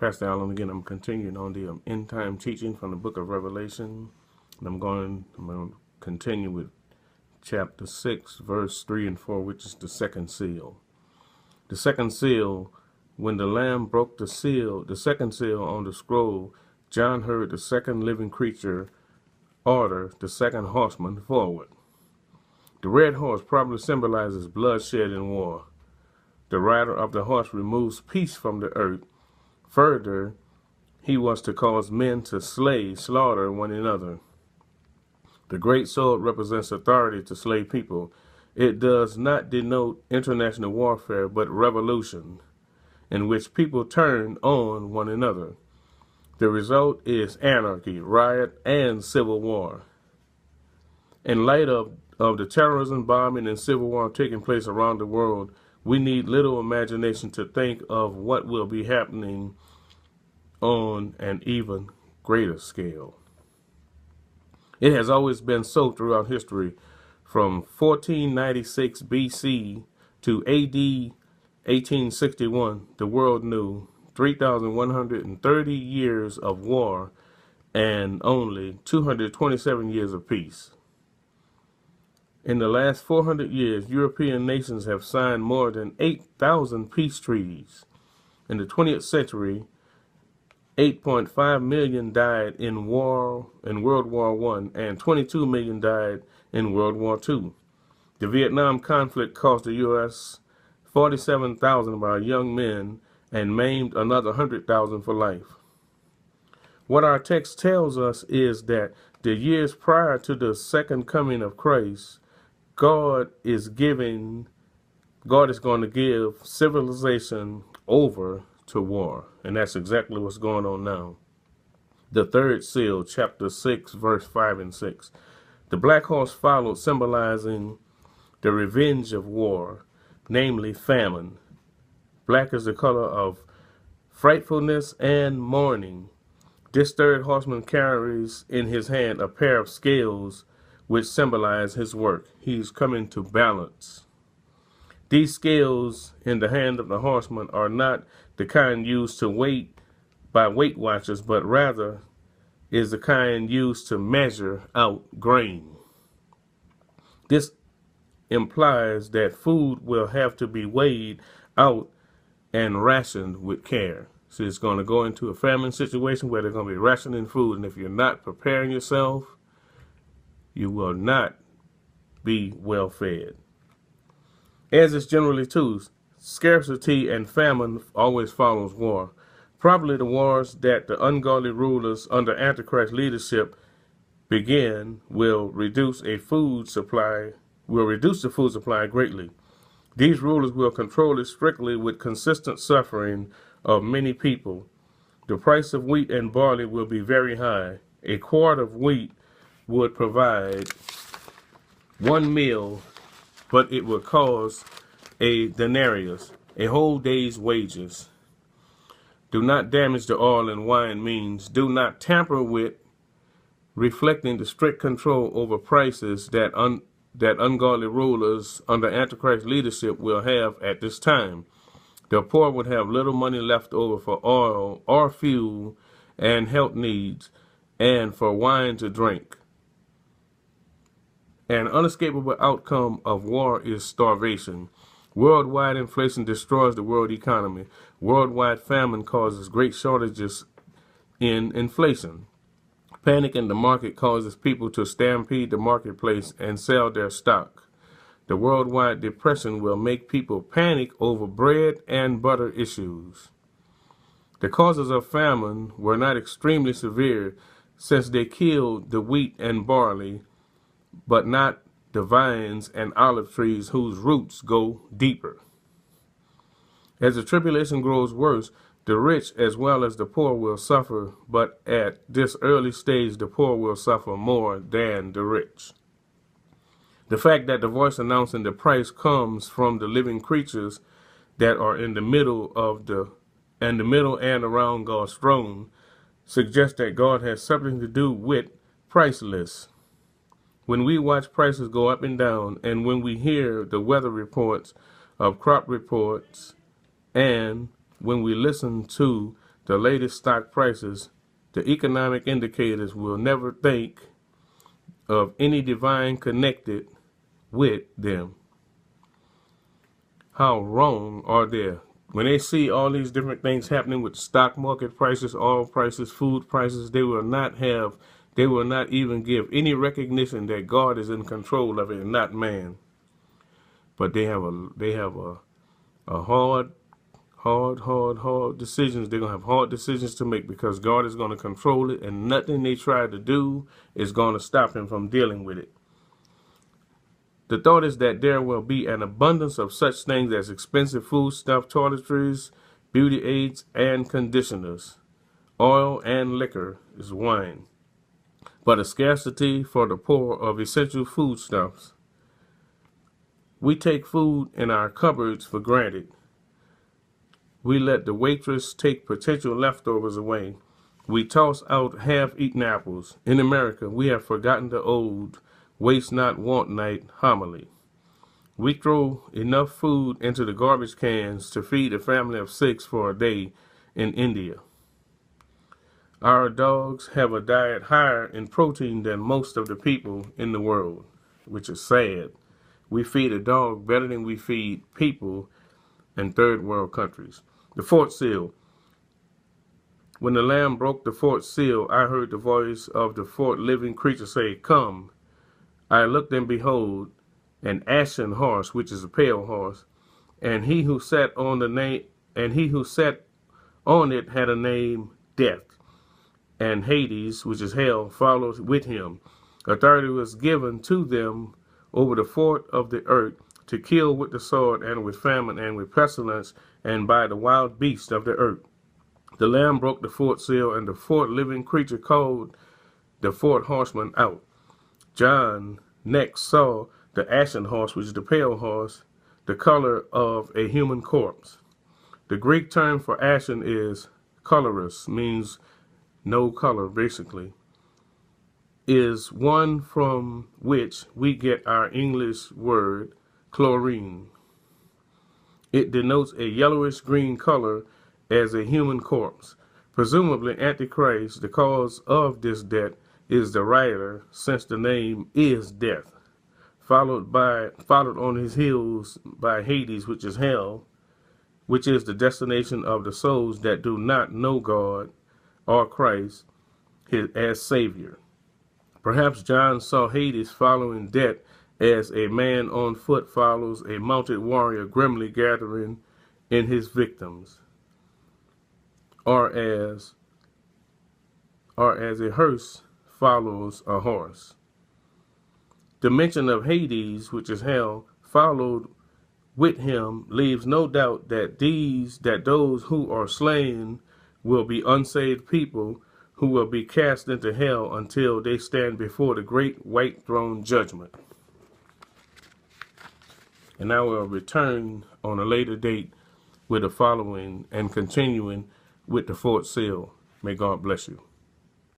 Pastor Allen again. I'm continuing on the end time teaching from the book of Revelation. And I'm going to continue with chapter 6, verse 3 and 4, which is the second seal. The second seal, when the Lamb broke the second seal on the scroll, John heard the second living creature order the second horseman forward. The red horse probably symbolizes bloodshed and war. The rider of the horse removes peace from the earth. Further, he was to cause men to slaughter one another. The great sword represents authority to slay people. It does not denote international warfare, but revolution, in which people turn on one another. The result is anarchy, riot, and civil war. In light of the terrorism, bombing, and civil war taking place around the world, we need little imagination to think of what will be happening on an even greater scale. It has always been so throughout history. From 1496 BC to AD 1861, the world knew 3,130 years of war and only 227 years of peace. In the last 400 years, European nations have signed more than 8,000 peace treaties. In the 20th century, 8.5 million died in World War I, and 22 million died in World War II. The Vietnam conflict cost the U.S. 47,000 of our young men and maimed another 100,000 for life. What our text tells us is that the years prior to the second coming of Christ, God is going to give civilization over to war. And that's exactly what's going on now. The third seal, chapter 6, verse 5 and 6. The black horse followed, symbolizing the revenge of war, namely famine. Black is the color of frightfulness and mourning. This third horseman carries in his hand a pair of scales which symbolize his work. He's coming to balance. These scales in the hand of the horseman are not the kind used to weight by weight watchers, but rather is the kind used to measure out grain. This implies that food will have to be weighed out and rationed with care. So it's going to go into a famine situation where they're going to be rationing food, and if you're not preparing yourself, you will not be well fed. As is generally too, scarcity and famine always follows war. Probably the wars that the ungodly rulers under Antichrist leadership begin will reduce the food supply greatly. These rulers will control it strictly with consistent suffering of many people. The price of wheat and barley will be very high. A quart of wheat would provide one meal, but it would cost a denarius, a whole day's wages. Do not damage the oil and wine means do not tamper with, reflecting the strict control over prices that ungodly rulers under Antichrist leadership will have at this time. The poor would have little money left over for oil or fuel and health needs, and for wine to drink. An unescapable outcome of war is starvation. Worldwide inflation destroys the world economy. Worldwide famine causes great shortages in inflation. Panic in the market causes people to stampede the marketplace and sell their stock. The worldwide depression will make people panic over bread and butter issues. The causes of famine were not extremely severe, since they killed the wheat and barley, but not the vines and olive trees whose roots go deeper. As the tribulation grows worse, the rich as well as the poor will suffer, but at this early stage, the poor will suffer more than the rich. The fact that the voice announcing the price comes from the living creatures that are in the middle and around God's throne suggests that God has something to do with price lists. When we watch prices go up and down, and when we hear the weather reports of crop reports, and when we listen to the latest stock prices, the economic indicators will never think of any divine connected with them. How wrong are they? When they see all these different things happening with stock market prices, oil prices, food prices, they will not even give any recognition that God is in control of it and not man. But they have a hard decisions. They're going to have hard decisions to make because God is going to control it, and nothing they try to do is going to stop him from dealing with it. The thought is that there will be an abundance of such things as expensive foodstuff, toiletries, beauty aids, and conditioners. Oil and liquor is wine, but a scarcity for the poor of essential foodstuffs. We take food in our cupboards for granted. We let the waitress take potential leftovers away. We toss out half-eaten apples. In America, we have forgotten the old waste not, want not homily. We throw enough food into the garbage cans to feed a family of 6 for a day in India. Our dogs have a diet higher in protein than most of the people in the world, which is sad. We feed a dog better than we feed people in third world countries. The fourth seal. When the Lamb broke the fourth seal, I heard the voice of the fourth living creature say, "Come." I looked, and behold, an ashen horse, which is a pale horse, and he who sat on it had a name, Death, and Hades, which is hell, followed with him. Authority was given to them over the fourth of the earth to kill with the sword, and with famine, and with pestilence, and by the wild beasts of the earth. The Lamb broke the fourth seal, and the fourth living creature called the fourth horseman out. John next saw the ashen horse, which is the pale horse, the color of a human corpse. The Greek term for ashen is colorless, means no color, basically, is one from which we get our English word chlorine. It denotes a yellowish green color as a human corpse. Presumably Antichrist, the cause of this death, is the writer, since the name is Death, followed on his heels by Hades, which is hell, which is the destination of the souls that do not know God or Christ as Savior. Perhaps John saw Hades following Death as a man on foot follows a mounted warrior grimly gathering in his victims, or as a hearse follows a horse. The mention of Hades, which is hell, followed with him leaves no doubt that those who are slain will be unsaved people who will be cast into hell until they stand before the great white throne judgment. And I will return on a later date with the following and continuing with the fourth seal. May God bless you.